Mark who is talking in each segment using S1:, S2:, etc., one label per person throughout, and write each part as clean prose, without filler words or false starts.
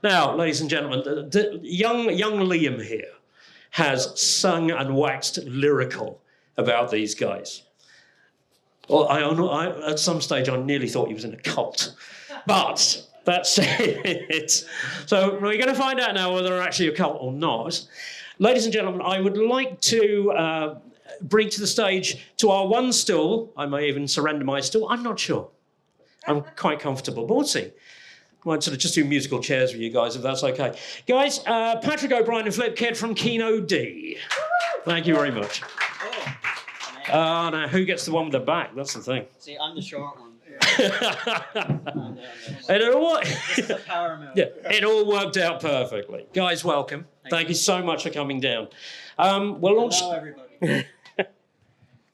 S1: Now, ladies and gentlemen, the young Liam here has sung and waxed lyrical about these guys. Well, at some stage, I nearly thought he was in a cult, but that's it. So we're going to find out now whether they're actually a cult or not. Ladies and gentlemen, I would like to bring to the stage to our one stool. I may even surrender my stool. I'm not sure. I'm quite comfortable, but we'll see. I might sort of just do musical chairs with you guys, if that's okay. Guys, Patrick O'Brien and Flip Kidd from KinoD. Thank you very much. Now, who gets the one with the back? That's the thing.
S2: See, I'm the short one.
S1: It all worked out perfectly. Guys, welcome. Thank you so much for coming down. We'll launch...
S2: Hello, everybody.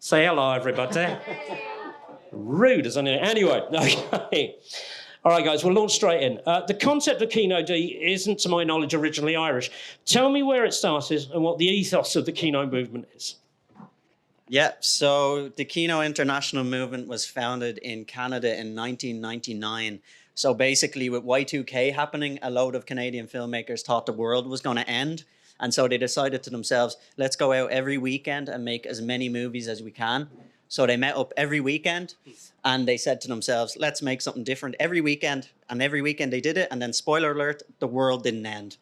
S1: Say hello, everybody. Rude as anything. Anyway, okay. All right, guys, we'll launch straight in. The concept of KinoD isn't, to my knowledge, originally Irish. Tell me where it started and what the ethos of the Kino movement is.
S2: Yeah, so the Kino International movement was founded in Canada in 1999. So basically, with Y2K happening, a load of Canadian filmmakers thought the world was going to end. And so they decided to themselves, let's go out every weekend and make as many movies as we can. So they met up every weekend and they said to themselves, let's make something different every weekend. And every weekend they did it. And then, spoiler alert, the world didn't end.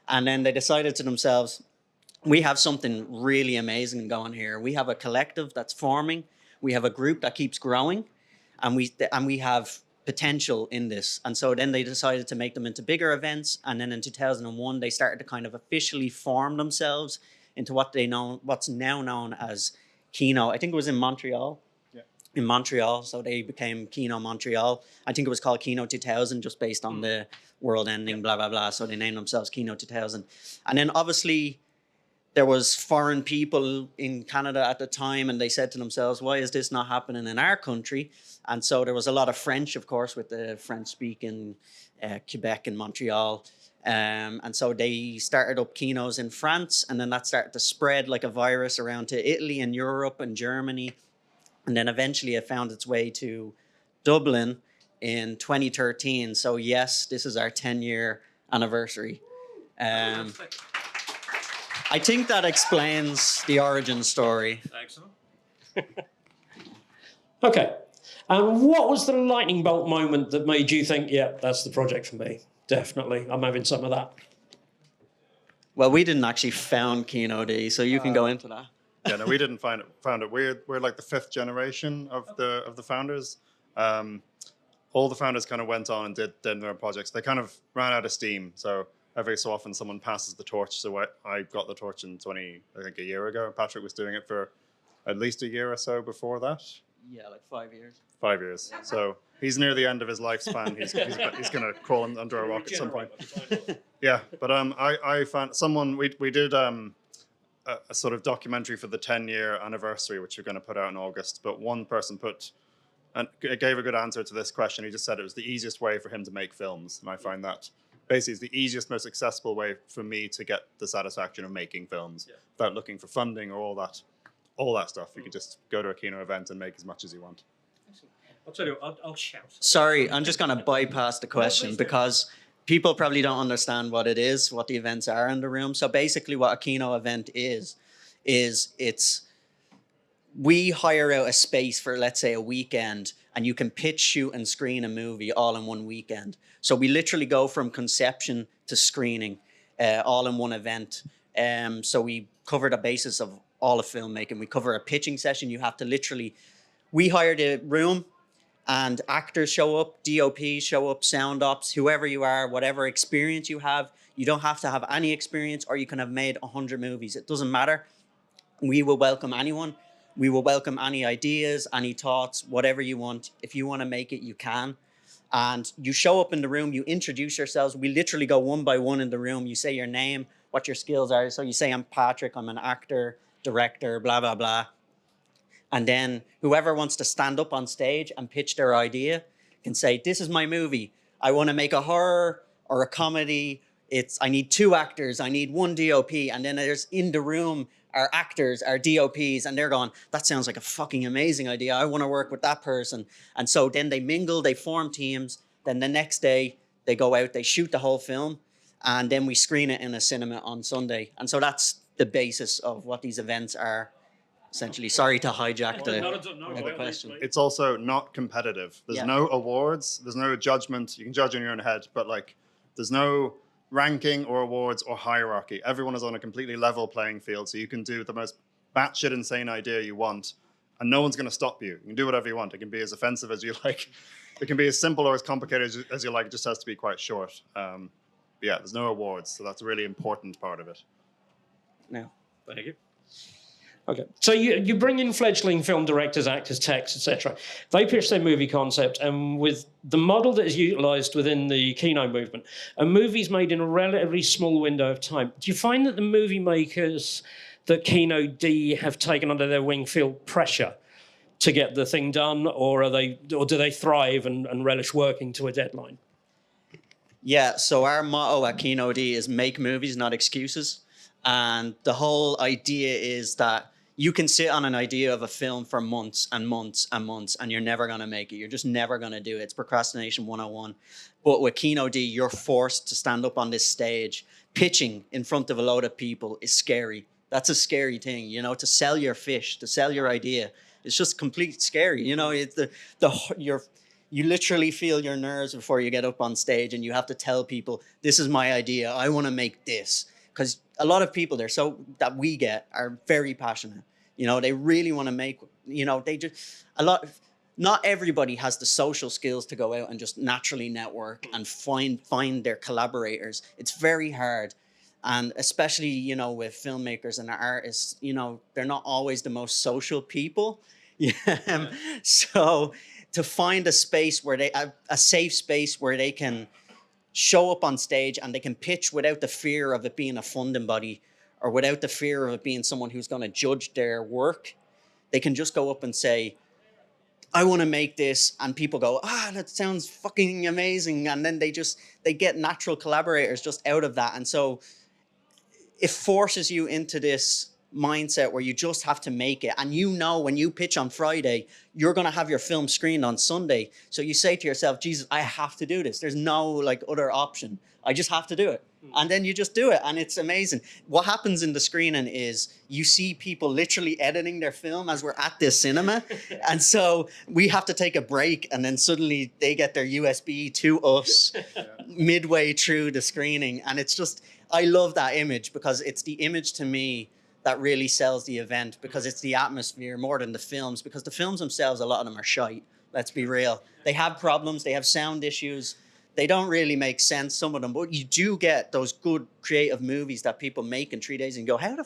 S2: And then they decided to themselves, we have something really amazing going here. We have a collective that's forming. We have a group that keeps growing. And we have potential in this. And so then they decided to make them into bigger events. And then in 2001, they started to kind of officially form themselves into what's now known as Kino. I think it was in Montreal. Yeah. In Montreal. So they became Kino Montreal. I think it was called Kino 2000 just based on the world ending, blah, blah, blah. So they named themselves Kino 2000. And then obviously there was foreign people in Canada at the time and they said to themselves, why is this not happening in our country? And so there was a lot of French, of course, with the French-speaking Quebec and Montreal. And so they started up kinos in France, and then that started to spread like a virus around to Italy and Europe and Germany. And then eventually it found its way to Dublin in 2013. So yes, this is our 10-year anniversary. I think that explains the origin story.
S1: Excellent. Okay. And what was the lightning bolt moment that made you think, yeah, that's the project for me? Definitely. I'm having some of that.
S2: Well, we didn't actually found KinoD, so you can go into that.
S3: Yeah, no, we didn't found it. We're like the 5th generation of the founders. All the founders kind of went on and did their projects. They kind of ran out of steam. So every so often someone passes the torch. So I got the torch in a year ago. Patrick was doing it for at least a year or so before that.
S2: Yeah, like 5 years.
S3: 5 years. Yeah. So he's near the end of his lifespan. He's going to crawl under a rock at some point. Yeah, but I found someone, we did a sort of documentary for the 10-year anniversary, which we're going to put out in August. But one person gave a good answer to this question. He just said it was the easiest way for him to make films. And I find that basically is the easiest, most accessible way for me to get the satisfaction of making films without looking for funding or all that stuff. You could just go to a Kino event and make as much as you want.
S1: I'll tell you, I'll shout.
S2: Sorry, I'm just going to bypass the question because people probably don't understand what it is, what the events are in the room. So basically what a Kino event is we hire out a space for, let's say, a weekend, and you can pitch, shoot, and screen a movie all in one weekend. So we literally go from conception to screening all in one event. So we cover the basis of all of filmmaking. We cover a pitching session. You have to literally, we hire the room and actors show up, DOPs show up, sound ops, whoever you are, whatever experience you have. You don't have to have any experience, or you can have made 100 movies. It doesn't matter. We will welcome anyone. We will welcome any ideas, any thoughts, whatever you want. If you want to make it, you can. And you show up in the room, you introduce yourselves. We literally go one by one in the room. You say your name, what your skills are. So you say, I'm Patrick, I'm an actor, director, blah, blah, blah. And then whoever wants to stand up on stage and pitch their idea can say, this is my movie. I want to make a horror or a comedy. I need 2 actors. I need 1 DOP. And then there's in the room our actors, our DOPs, and they're going, that sounds like a fucking amazing idea. I want to work with that person. And so then they mingle, they form teams. Then the next day they go out, they shoot the whole film, and then we screen it in a cinema on Sunday. And so that's the basis of what these events are. Essentially, sorry to hijack the question.
S3: It's also not competitive. There's no awards. There's no judgment. You can judge in your own head, but like, there's no ranking or awards or hierarchy. Everyone is on a completely level playing field, so you can do the most batshit insane idea you want, and no one's going to stop you. You can do whatever you want. It can be as offensive as you like. It can be as simple or as complicated as you like. It just has to be quite short. Yeah, there's no awards, so that's a really important part of it.
S2: No.
S1: Thank you. Okay, so you bring in fledgling film directors, actors, techs, etc. They pitch their movie concept, and with the model that is utilised within the Kino movement, a movie's made in a relatively small window of time. Do you find that the movie makers that KinoD have taken under their wing feel pressure to get the thing done, or do they thrive and relish working to a deadline?
S2: Yeah, so our motto at KinoD is make movies, not excuses. And the whole idea is that you can sit on an idea of a film for months and months and months, and you're never going to make it. You're just never going to do it. It's procrastination 101. But with KinoD, you're forced to stand up on this stage. Pitching in front of a load of people is scary. That's a scary thing, you know, to sell your fish, to sell your idea. It's just complete scary. You know, it's you literally feel your nerves before you get up on stage, and you have to tell people, this is my idea. I want to make this. Because a lot of people that we get are very passionate. You know, they really want to make, you know, not everybody has the social skills to go out and just naturally network and find their collaborators. It's very hard. And especially, you know, with filmmakers and artists, you know, they're not always the most social people. Yeah. So to find a space where a safe space where they can show up on stage and they can pitch without the fear of it being a funding body or without the fear of it being someone who's going to judge their work. They can just go up and say, I want to make this. And people go, that sounds fucking amazing. And then they get natural collaborators just out of that. And so it forces you into this mindset where you just have to make it. And you know, when you pitch on Friday, you're going to have your film screened on Sunday. So you say to yourself, Jesus, I have to do this. There's no like other option. I just have to do it. And then you just do it. And it's amazing. What happens in the screening is you see people literally editing their film as we're at this cinema. And so we have to take a break. And then suddenly they get their USB to us midway through the screening. And it's just, I love that image because it's the image to me that really sells the event, because it's the atmosphere more than the films, because the films themselves, a lot of them are shite. Let's be real. They have problems. They have sound issues. They don't really make sense, some of them, but you do get those good creative movies that people make in 3 days and go, how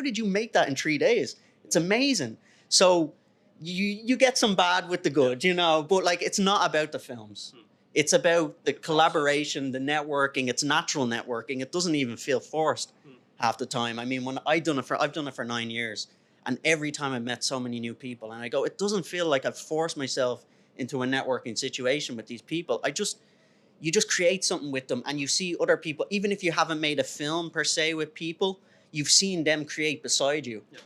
S2: did you make that in 3 days? It's amazing. So you get some bad with the good, you know, but like, it's not about the films. It's about the collaboration, the networking. It's natural networking. It doesn't even feel forced half the time. I mean, when I've done it for 9 years, and every time I've met so many new people, and I go, it doesn't feel like I've forced myself into a networking situation with these people. You just create something with them, and you see other people, even if you haven't made a film per se with people, you've seen them create beside you. Yeah.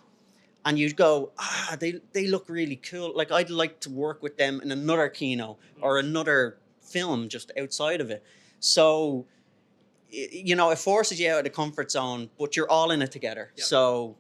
S2: And you go, they look really cool. Like, I'd like to work with them in another Kino or another film just outside of it. So, you know, it forces you out of the comfort zone, but you're all in it together. Yeah. So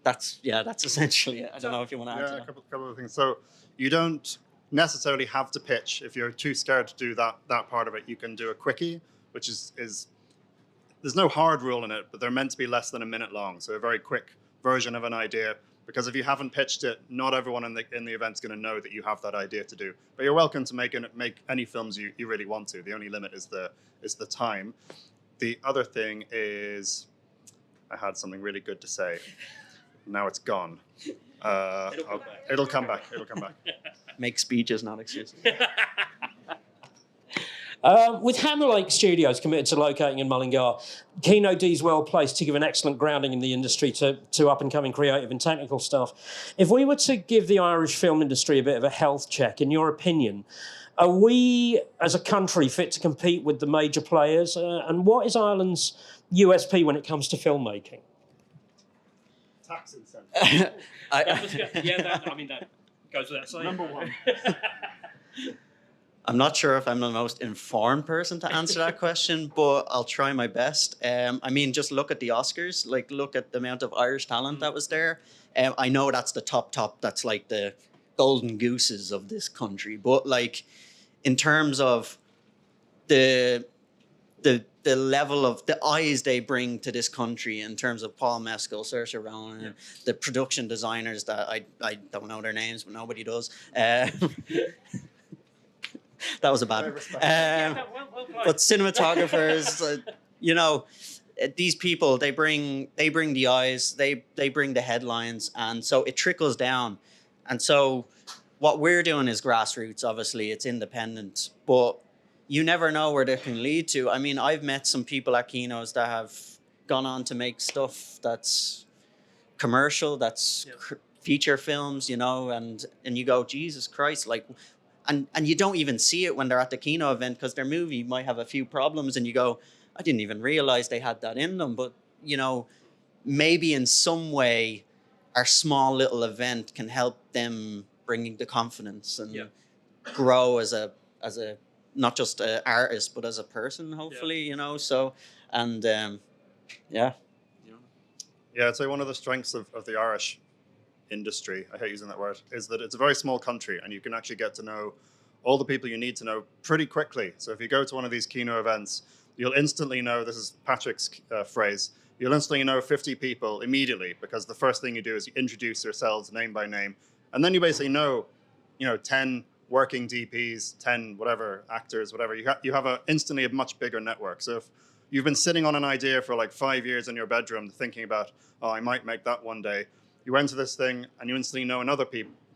S2: that's essentially it. I don't know if you want to add to that.
S3: A couple of things. So you don't necessarily have to pitch. If you're too scared to do that part of it, you can do a quickie, which is there's no hard rule in it, but they're meant to be less than a minute long. So a very quick version of an idea, because if you haven't pitched it, not everyone in the event's going to know that you have that idea to do. But you're welcome to make any films you really want to. The only limit is the time. The other thing is, I had something really good to say. Now it's gone. It'll come back.
S2: Make speeches, not excuses.
S1: With Hammer Lake Studios committed to locating in Mullingar, KinoD is well placed to give an excellent grounding in the industry to up-and-coming creative and technical staff. If we were to give the Irish film industry a bit of a health check, in your opinion, are we, as a country, fit to compete with the major players? And what is Ireland's USP when it comes to filmmaking?
S3: tax incentive.
S1: That goes without saying.
S3: Number one.
S2: I'm not sure if I'm the most informed person to answer that question, but I'll try my best. I mean, just look at the Oscars, like look at the amount of Irish talent that was there. I know that's the top, that's like the golden gooses of this country. But like in terms of the level of the eyes they bring to this country in terms of Paul Mescal, Saoirse Ronan, the production designers that I don't know their names, but nobody does. That was a bad one. But cinematographers, these people, they bring the eyes, they bring the headlines, and so it trickles down. And so what we're doing is grassroots, obviously, it's independent, but you never know where they can lead to. I mean, I've met some people at Kinos that have gone on to make stuff that's commercial, that's feature films, and you go, Jesus Christ, like, and you don't even see it when they're at the Kino event because their movie might have a few problems and you go, I didn't even realize they had that in them. But, maybe in some way our small little event can help them bring the confidence and grow as a not just an artist, but as a person, hopefully, so, and
S3: Yeah, I'd say one of the strengths of the Irish industry, I hate using that word, is that it's a very small country and you can actually get to know all the people you need to know pretty quickly. So if you go to one of these Kino events, you'll instantly know, this is Patrick's phrase, you'll instantly know 50 people immediately because the first thing you do is you introduce yourselves name by name. And then you basically know, 10 working DPs, 10 whatever actors, whatever. You have instantly a much bigger network. So if you've been sitting on an idea for like 5 years in your bedroom thinking about, I might make that one day, you went to this thing and you instantly know another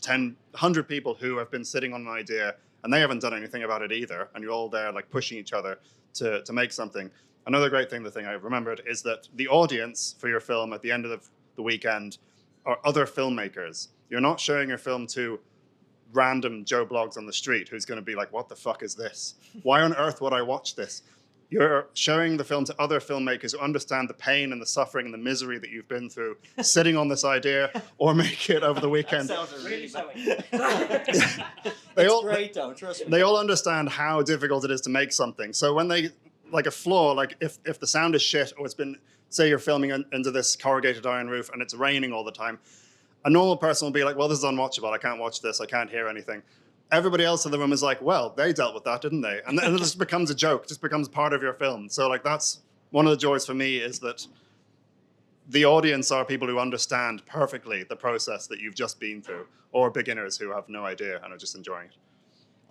S3: 10, 100 people who have been sitting on an idea and they haven't done anything about it either. And you're all there like pushing each other to make something. Another great thing, the thing I remembered, is that the audience for your film at the end of the weekend are other filmmakers. You're not showing your film to random Joe Blogs on the street who's going to be like, what the fuck is this? Why on earth would I watch this? You're showing the film to other filmmakers who understand the pain and the suffering and the misery that you've been through sitting on this idea or make it over the weekend.
S2: That sounds really great though, trust me.
S3: They all understand how difficult it is to make something. So when they, like a flaw, like if the sound is shit or it's been, say you're filming into this corrugated iron roof and it's raining all the time, a normal person will be like, well, this is unwatchable. I can't watch this. I can't hear anything. Everybody else in the room is like, well, they dealt with that, didn't they? And then it just becomes a joke, just becomes part of your film. So like that's one of the joys for me, is that the audience are people who understand perfectly the process that you've just been through, or beginners who have no idea and are just enjoying it.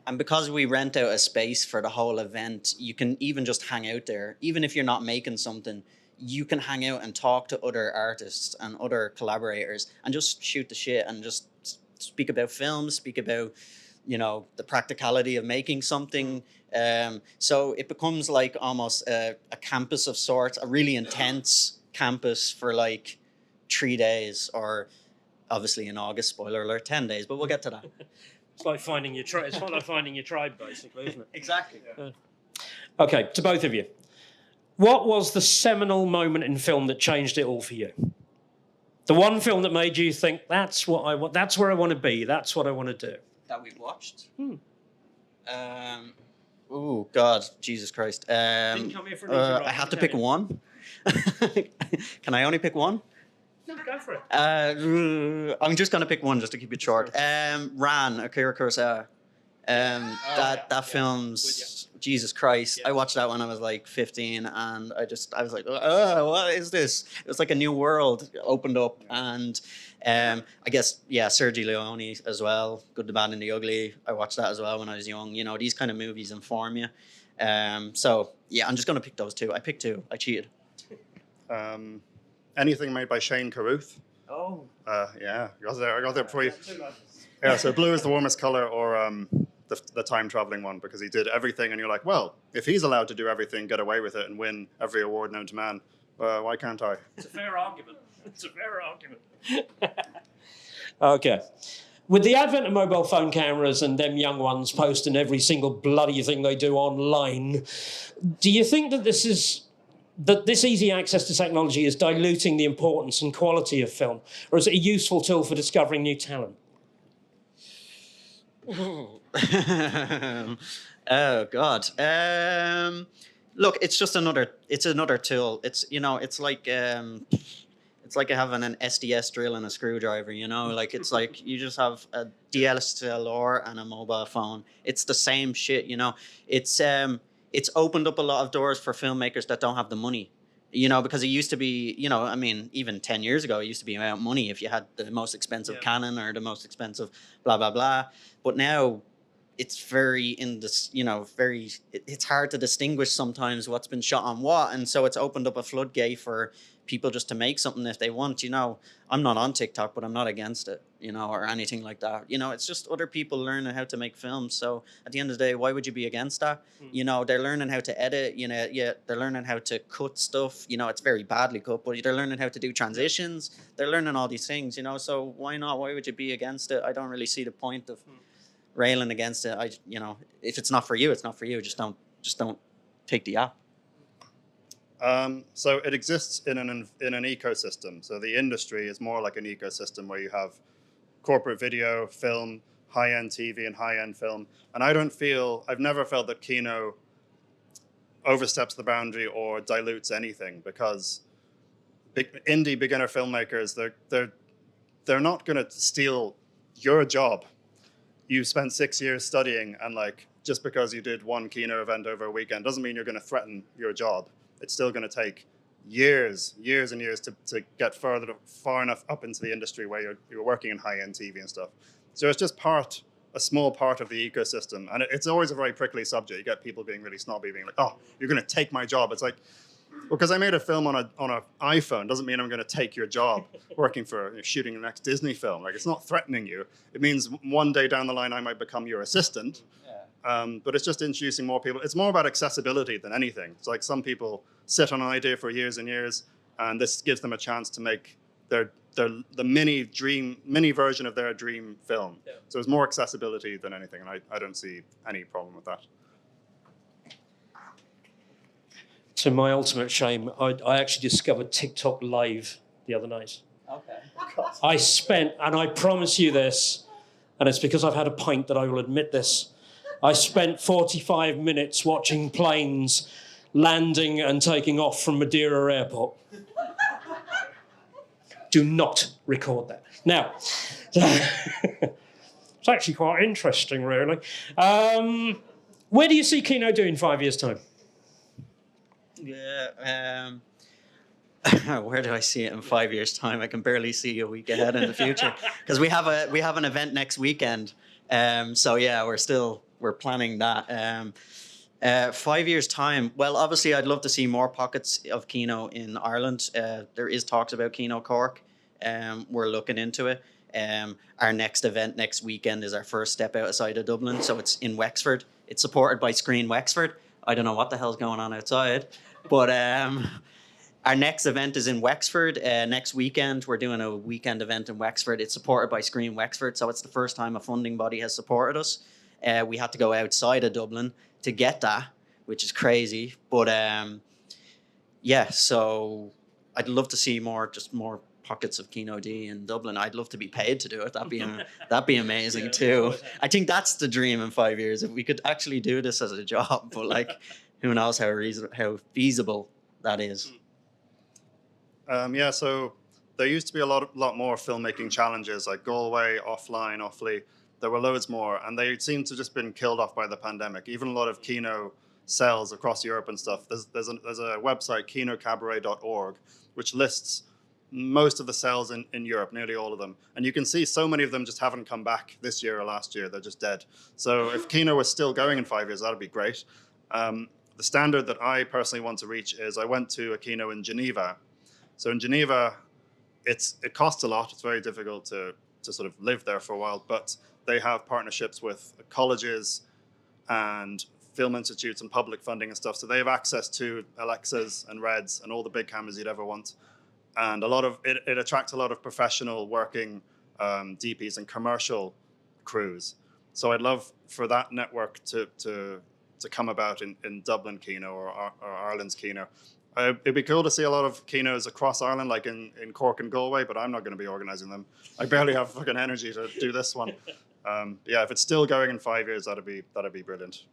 S2: And because we rent out a space for the whole event, you can even just hang out there. Even if you're not making something, you can hang out and talk to other artists and other collaborators and just shoot the shit and just speak about films, speak about the practicality of making something. So it becomes like almost a campus of sorts, a really intense campus for like 3 days, or obviously in August, spoiler alert, 10 days, but we'll get to that.
S1: It's like finding your tribe. It's like finding your tribe, basically, isn't it?
S2: Exactly.
S1: Yeah. Okay, to both of you. What was the seminal moment in film that changed it all for you? The one film that made you think, that's what I want, that's where I want to be, that's what I want to do.
S2: That we've watched? Oh, God, Jesus Christ.
S1: Didn't come here for an
S2: I have to pick one. Can I only pick one?
S1: No, go for it.
S2: I'm just going to pick one just to keep it short. Ran, Akira Kurosawa. That film's, Jesus Christ. I watched that when I was like 15 and I was like, what is this? It was like a new world opened up, and I guess, Sergio Leone as well. Good, the Bad and the Ugly. I watched that as well when I was young. These kind of movies inform you. So I'm just going to pick those two. I picked two. I cheated.
S3: Anything made by Shane Carruth.
S2: Oh.
S3: I got there before you. Yeah, so blue is the warmest color, or the time traveling one, because he did everything, and you're like, well, if he's allowed to do everything, get away with it, and win every award known to man, why can't I?
S1: It's a fair argument. Okay. With the advent of mobile phone cameras and them young ones posting every single bloody thing they do online, do you think that this is that this easy access to technology is diluting the importance and quality of film, or is it a useful tool for discovering new talent?
S2: Oh God. Look, it's just another tool. It's like having an SDS drill and a screwdriver, like it's like you just have a DSLR and a mobile phone. It's the same shit, it's opened up a lot of doors for filmmakers that don't have the money, because it used to be, I mean, even 10 years ago, it used to be about money if you had the most expensive Canon or the most expensive blah, blah, blah. But now it's very it's hard to distinguish sometimes what's been shot on what. And so it's opened up a floodgate for people just to make something if they want. I'm not on TikTok, but I'm not against it, or anything like that. It's just other people learning how to make films. So at the end of the day, why would you be against that? They're learning how to edit, they're learning how to cut stuff. It's very badly cut, but they're learning how to do transitions. They're learning all these things, so why not? Why would you be against it? I don't really see the point of railing against it. If it's not for you, it's not for you. Just don't take the app.
S3: So it exists in an ecosystem. So the industry is more like an ecosystem where you have corporate video, film, high-end TV, and high-end film. And I've never felt that Kino oversteps the boundary or dilutes anything, because indie beginner filmmakers, they're not going to steal your job. You spent 6 years studying, and just because you did one Kino event over a weekend doesn't mean you're going to threaten your job. It's still going to take years and years to get far enough up into the industry where you're working in high-end TV and stuff. So it's just a small part of the ecosystem. And it's always a very prickly subject. You get people being really snobby, being like, oh, you're going to take my job. It's like, well, because I made a film on an iPhone doesn't mean I'm going to take your job working for shooting the next Disney film. It's not threatening you. It means one day down the line I might become your assistant. But it's just introducing more people. It's more about accessibility than anything. It's like some people sit on an idea for years and years, and this gives them a chance to make the mini version of their dream film. Yeah. So it's more accessibility than anything, and I don't see any problem with that.
S1: To my ultimate shame, I actually discovered TikTok Live the other night.
S2: Okay.
S1: And I promise you this, and it's because I've had a pint that I will admit this, I spent 45 minutes watching planes landing and taking off from Madeira Airport. Do not record that. Now, it's actually quite interesting, really. Where do you see Kino doing in 5 years' time?
S2: Yeah, where do I see it in 5 years' time? I can barely see a week ahead in the future, because we have an event next weekend. So yeah, we're planning that. 5 years' time. Well, obviously, I'd love to see more pockets of Kino in Ireland. There is talks about Kino Cork. We're looking into it. Our next event next weekend is our first step outside of Dublin, so it's in Wexford. It's supported by Screen Wexford. I don't know what the hell's going on outside, but our next event is in Wexford. Next weekend, we're doing a weekend event in Wexford. It's supported by Screen Wexford, so it's the first time a funding body has supported us. We had to go outside of Dublin to get that, which is crazy. But yeah, so I'd love to see more pockets of KinoD in Dublin. I'd love to be paid to do it. That'd be amazing too. I think that's the dream in 5 years, if we could actually do this as a job. But who knows how feasible that is.
S3: Yeah, so there used to be a lot more filmmaking challenges, like Galway, Offline, Offaly. There were loads more, and they seem to just been killed off by the pandemic. Even a lot of Kino cells across Europe and stuff. There's a website, kinocabaret.org, which lists most of the cells in Europe, nearly all of them. And you can see so many of them just haven't come back this year or last year. They're just dead. So if Kino was still going in 5 years, that'd be great. The standard that I personally want to reach is I went to a Kino in Geneva. So in Geneva, it costs a lot. It's very difficult to sort of live there for a while, but they have partnerships with colleges and film institutes and public funding and stuff. So they have access to Alexas and Reds and all the big cameras you'd ever want. And it attracts a lot of professional working DPs and commercial crews. So I'd love for that network to come about in Dublin Kino or Ireland's Kino. It'd be cool to see a lot of Kinos across Ireland, like in Cork and Galway, but I'm not going to be organising them. I barely have fucking energy to do this one. Yeah, if it's still going in 5 years, that'd be brilliant.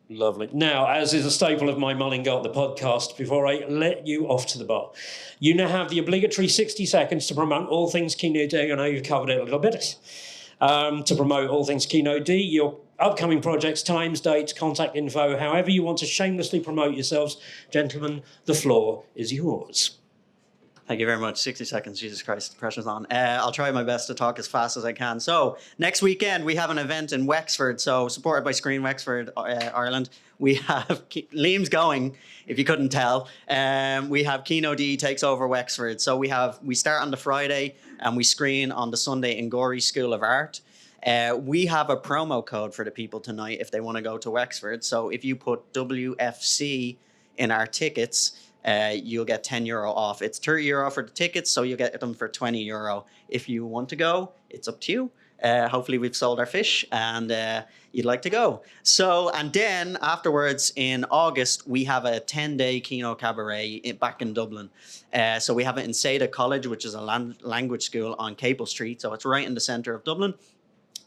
S1: Lovely. Now, as is a staple of my Mullingar, the podcast, before I let you off to the bar, you now have the obligatory 60 seconds to promote all things KinoD. I know you've covered it a little bit. To promote all things KinoD, your upcoming projects, times, dates, contact info, however you want to shamelessly promote yourselves. Gentlemen, the floor is yours.
S2: Thank you very much. 60 seconds. Jesus Christ, the pressure's on. I'll try my best to talk as fast as I can. So next weekend, we have an event in Wexford. So supported by Screen Wexford, Ireland. We have, Liam's going, if you couldn't tell. We have KinoD takes over Wexford. So we start on the Friday and we screen on the Sunday in Gorey School of Art. We have a promo code for the people tonight if they want to go to Wexford. So if you put WFC in our tickets, you'll get €10 off. It's €30 for the tickets, so you'll get them for €20. If you want to go, it's up to you. Hopefully we've sold our fish and you'd like to go. So, and then afterwards in August, we have a 10-day Kino Cabaret back in Dublin. So we have it in Seda College, which is a language school on Capel Street. So it's right in the centre of Dublin.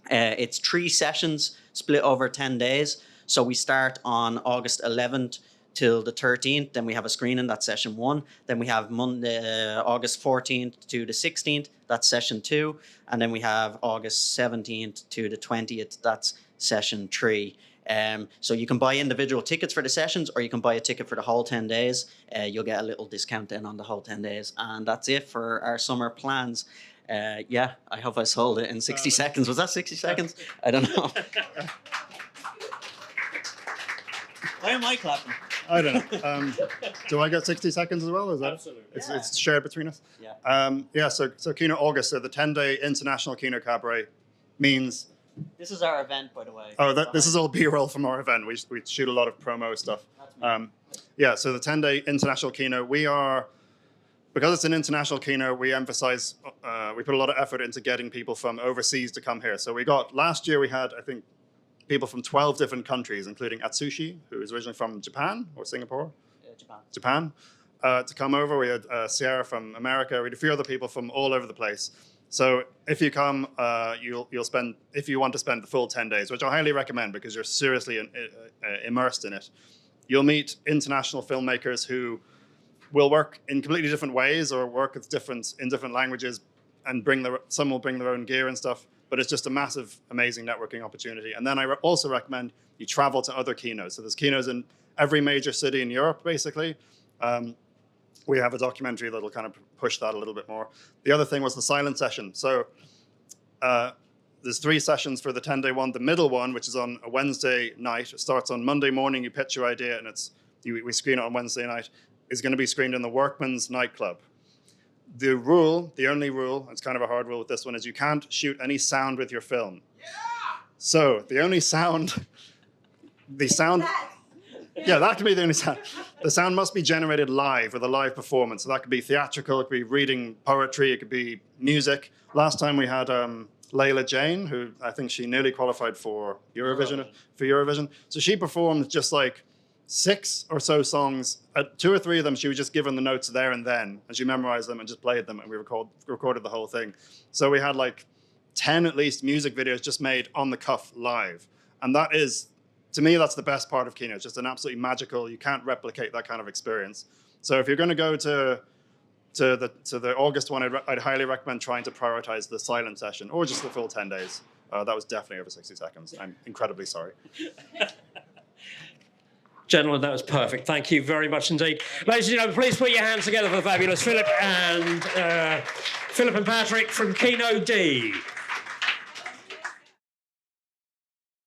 S2: It's 3 sessions split over 10 days. So we start on August 11th till the 13th. Then we have a screening, that's session 1. Then we have Monday, August 14th to the 16th, that's session 2. And then we have August 17th to the 20th, that's session 3. So you can buy individual tickets for the sessions or you can buy a ticket for the whole 10 days. You'll get a little discount then on the whole 10 days. And that's it for our summer plans. Yeah, I hope I sold it in 60 seconds. Was that 60 seconds? I don't know. Why am I clapping?
S3: I don't know. Do I get 60 seconds as well? Is that
S1: Absolutely.
S3: It's shared between us?
S2: Yeah.
S3: Yeah, so Kino August, so the 10-day International Kino Cabaret means...
S2: This is our event, by the way.
S3: Oh, this is all B-roll from our event. We shoot a lot of promo stuff. Yeah, so the 10-day International Kino, because it's an international Kino, we emphasize, we put a lot of effort into getting people from overseas to come here. So last year we had, I think, people from 12 different countries, including Atsushi, who is originally from Japan or Singapore? Japan. To come over. We had Sierra from America. We had a few other people from all over the place. So if you come, you'll spend, if you want to spend the full 10 days, which I highly recommend because you're seriously immersed in it, you'll meet international filmmakers who will work in completely different ways or work in different languages and some will bring their own gear and stuff. But it's just a massive, amazing networking opportunity. And then I also recommend you travel to other kinos. So there's kinos in every major city in Europe, basically. We have a documentary that'll kind of push that a little bit more. The other thing was the silent session. So there's 3 sessions for the 10-day one. The middle one, which is on a Wednesday night, it starts on Monday morning. You pitch your idea, and we screen it on Wednesday night. Is going to be screened in the Workman's nightclub. The only rule, it's kind of a hard rule with this one, is you can't shoot any sound with your film. Yeah! So the only sound, yeah, that can be the only sound. The sound must be generated live with a live performance. So that could be theatrical, it could be reading poetry, it could be music. Last time we had Layla Jane, who I think she nearly qualified for Eurovision. So she performed just like 6 or so songs. 2 or 3 of them, she was just given the notes there and then, and she memorized them and just played them, and we recorded the whole thing. So we had like 10 at least music videos just made on the cuff live. And that is, to me, that's the best part of Kino. It's just an absolutely magical, you can't replicate that kind of experience. So if you're going to go to the August one, I'd highly recommend trying to prioritize the silent session or just the full 10 days. That was definitely over 60 seconds. I'm incredibly sorry.
S1: Gentlemen, that was perfect. Thank you very much indeed. Ladies and gentlemen, please put your hands together for the fabulous Philip and Patrick from KinoD.